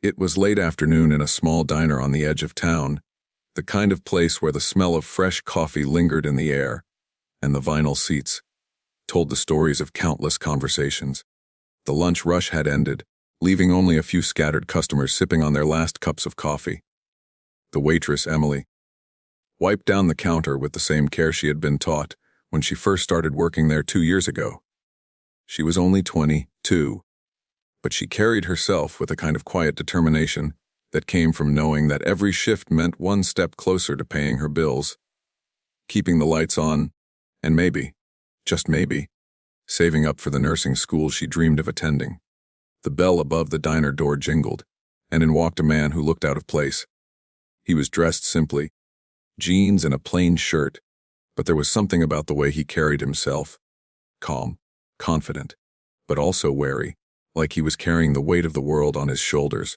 It was late afternoon in a small diner on the edge of town, the kind of place where the smell of fresh coffee lingered in the air, and the vinyl seats told the stories of countless conversations. The lunch rush had ended, leaving only a few scattered customers sipping on their last cups of coffee. The waitress, Emily, wiped down the counter with the same care she had been taught when she first started working there 2 years ago. She was only 22, but she carried herself with a kind of quiet determination that came from knowing that every shift meant one step closer to paying her bills, keeping the lights on, and maybe, just maybe, saving up for the nursing school she dreamed of attending. The bell above the diner door jingled, and in walked a man who looked out of place. He was dressed simply, jeans and a plain shirt, but there was something about the way he carried himself, calm, confident, but also wary, like he was carrying the weight of the world on his shoulders.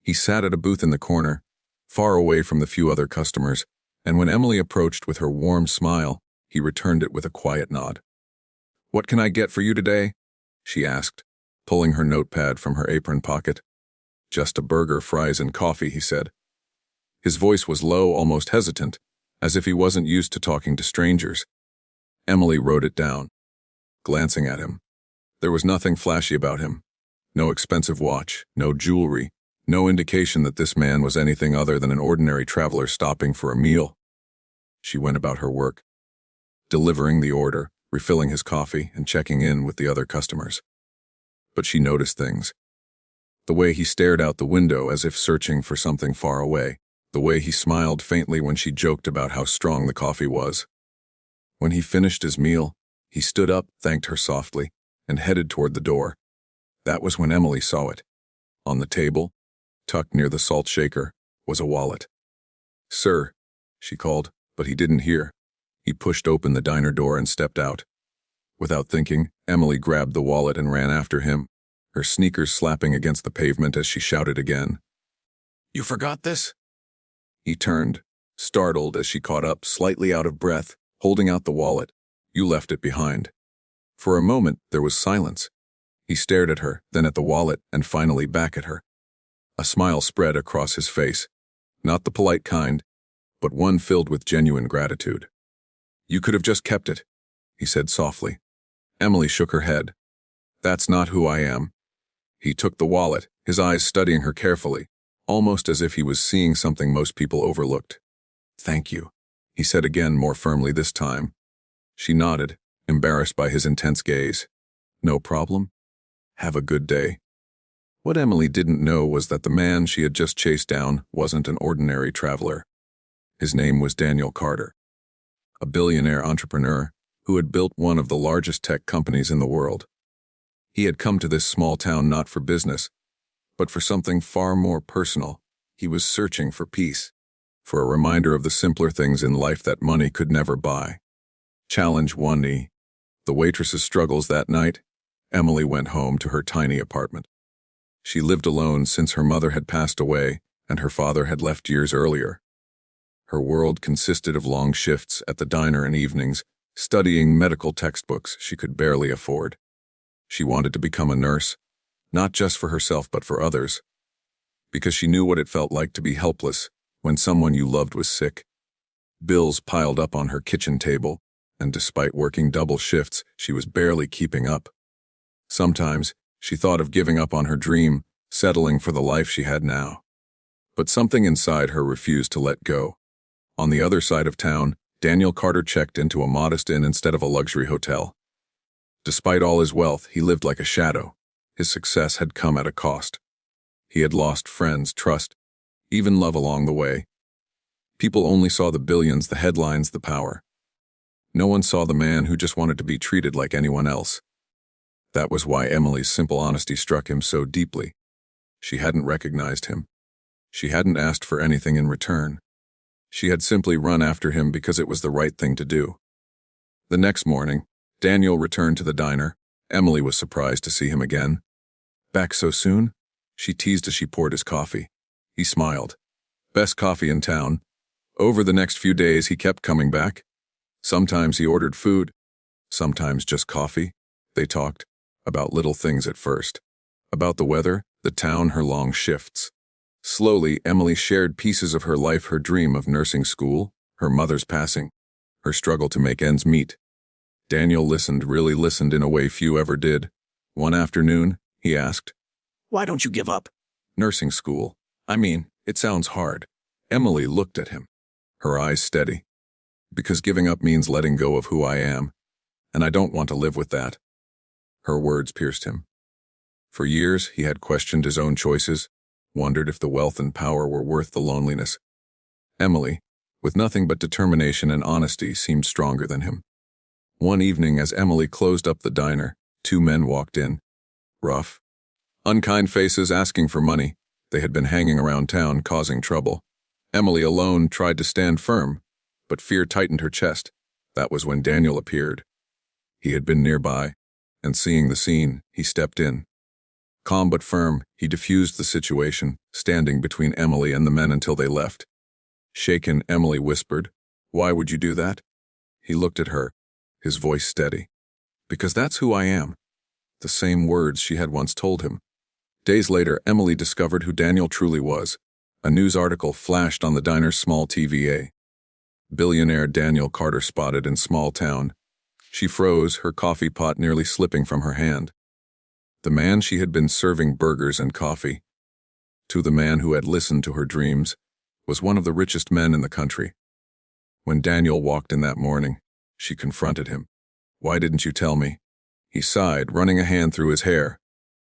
He sat at a booth in the corner, far away from the few other customers, and when Emily approached with her warm smile, he returned it with a quiet nod. "What can I get for you today?" she asked, pulling her notepad from her apron pocket. "Just a burger, fries, and coffee," he said. His voice was low, almost hesitant, as if he wasn't used to talking to strangers. Emily wrote it down, glancing at him. There was nothing flashy about him. No expensive watch, no jewelry, no indication that this man was anything other than an ordinary traveler stopping for a meal. She went about her work, delivering the order, refilling his coffee, and checking in with the other customers. But she noticed things. The way he stared out the window as if searching for something far away. The way he smiled faintly when she joked about how strong the coffee was. When he finished his meal, he stood up, thanked her softly, and headed toward the door. That was when Emily saw it. On the table, tucked near the salt shaker, was a wallet. "Sir," she called, but he didn't hear. He pushed open the diner door and stepped out. Without thinking, Emily grabbed the wallet and ran after him, her sneakers slapping against the pavement as she shouted again. "You forgot this?" He turned, startled as she caught up, slightly out of breath, holding out the wallet. "You left it behind." For a moment, there was silence. He stared at her, then at the wallet, and finally back at her. A smile spread across his face, not the polite kind, but one filled with genuine gratitude. "You could have just kept it," he said softly. Emily shook her head. "That's not who I am." He took the wallet, his eyes studying her carefully, almost as if he was seeing something most people overlooked. "Thank you," he said again, more firmly this time. She nodded, embarrassed by his intense gaze. "No problem. Have a good day." What Emily didn't know was that the man she had just chased down wasn't an ordinary traveler. His name was Daniel Carter, a billionaire entrepreneur who had built one of the largest tech companies in the world. He had come to this small town not for business, but for something far more personal. He was searching for peace, for a reminder of the simpler things in life that money could never buy. Challenge 1E. The waitress's struggles that night, Emily went home to her tiny apartment. She lived alone since her mother had passed away and her father had left years earlier. Her world consisted of long shifts at the diner and evenings, studying medical textbooks she could barely afford. She wanted to become a nurse, not just for herself but for others, because she knew what it felt like to be helpless when someone you loved was sick. Bills piled up on her kitchen table, and despite working double shifts, she was barely keeping up. Sometimes, she thought of giving up on her dream, settling for the life she had now. But something inside her refused to let go. On the other side of town, Daniel Carter checked into a modest inn instead of a luxury hotel. Despite all his wealth, he lived like a shadow. His success had come at a cost. He had lost friends, trust, even love along the way. People only saw the billions, the headlines, the power. No one saw the man who just wanted to be treated like anyone else. That was why Emily's simple honesty struck him so deeply. She hadn't recognized him. She hadn't asked for anything in return. She had simply run after him because it was the right thing to do. The next morning, Daniel returned to the diner. Emily was surprised to see him again. "Back so soon?" she teased as she poured his coffee. He smiled. "Best coffee in town." Over the next few days, he kept coming back. Sometimes he ordered food, sometimes just coffee. They talked about little things at first, about the weather, the town her long shifts. Slowly, Emily shared pieces of her life, her dream of nursing school, her mother's passing, her struggle to make ends meet. Daniel listened, really listened in a way few ever did. One afternoon, he asked, "Why don't you give up?" "Nursing school. I mean, it sounds hard." Emily looked at him, her eyes steady. "Because giving up means letting go of who I am, and I don't want to live with that." Her words pierced him. For years, he had questioned his own choices, wondered if the wealth and power were worth the loneliness. Emily, with nothing but determination and honesty, seemed stronger than him. One evening, as Emily closed up the diner, two men walked in. Rough, unkind faces asking for money. They had been hanging around town, causing trouble. Emily alone tried to stand firm, but fear tightened her chest. That was when Daniel appeared. He had been nearby, and seeing the scene, he stepped in. Calm but firm, he diffused the situation, standing between Emily and the men until they left. Shaken, Emily whispered, "Why would you do that?" He looked at her, his voice steady. "Because that's who I am." The same words she had once told him. Days later, Emily discovered who Daniel truly was. A news article flashed on the diner's small TVA. Billionaire Daniel Carter spotted in small town. She froze, her coffee pot nearly slipping from her hand. The man she had been serving burgers and coffee, to the man who had listened to her dreams, was one of the richest men in the country. When Daniel walked in that morning, she confronted him. "Why didn't you tell me?" He sighed, running a hand through his hair.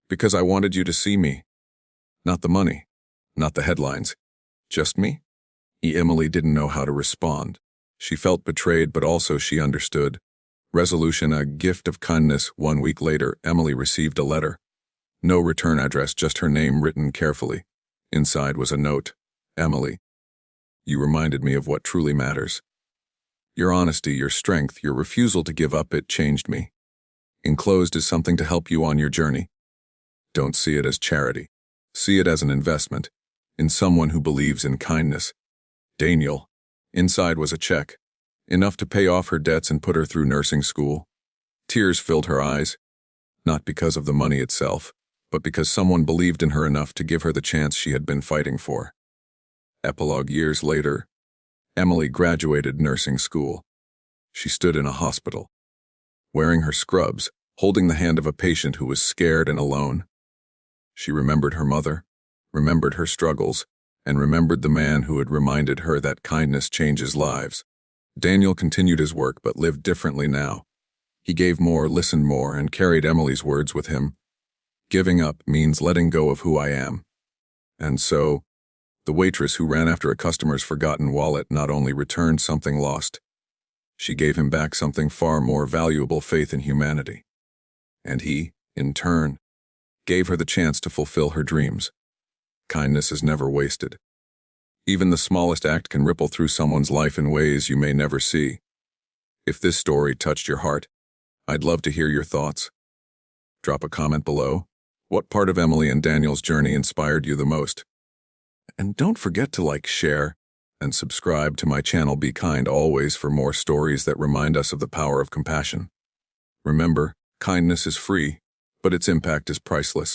"Because I wanted you to see me. Not the money, not the headlines. Just me?" Emily didn't know how to respond. She felt betrayed, but also she understood. Resolution, a gift of kindness. 1 week later, Emily received a letter. No return address, just her name written carefully. Inside was a note. "Emily, you reminded me of what truly matters. Your honesty, your strength, your refusal to give up, it changed me. Enclosed is something to help you on your journey. Don't see it as charity. See it as an investment in someone who believes in kindness." Daniel. Inside was a check, enough to pay off her debts and put her through nursing school. Tears filled her eyes, not because of the money itself, but because someone believed in her enough to give her the chance she had been fighting for. Epilogue. Years later, Emily graduated nursing school. She stood in a hospital, wearing her scrubs, holding the hand of a patient who was scared and alone. She remembered her mother, remembered her struggles, and remembered the man who had reminded her that kindness changes lives. Daniel continued his work, but lived differently now. He gave more, listened more, and carried Emily's words with him. Giving up means letting go of who I am. And so, the waitress who ran after a customer's forgotten wallet not only returned something lost, she gave him back something far more valuable: faith in humanity. And he, in turn, gave her the chance to fulfill her dreams. Kindness is never wasted. Even the smallest act can ripple through someone's life in ways you may never see. If this story touched your heart, I'd love to hear your thoughts. Drop a comment below. What part of Emily and Daniel's journey inspired you the most? And don't forget to like, share, and subscribe to my channel Be Kind Always for more stories that remind us of the power of compassion. Remember, kindness is free, but its impact is priceless.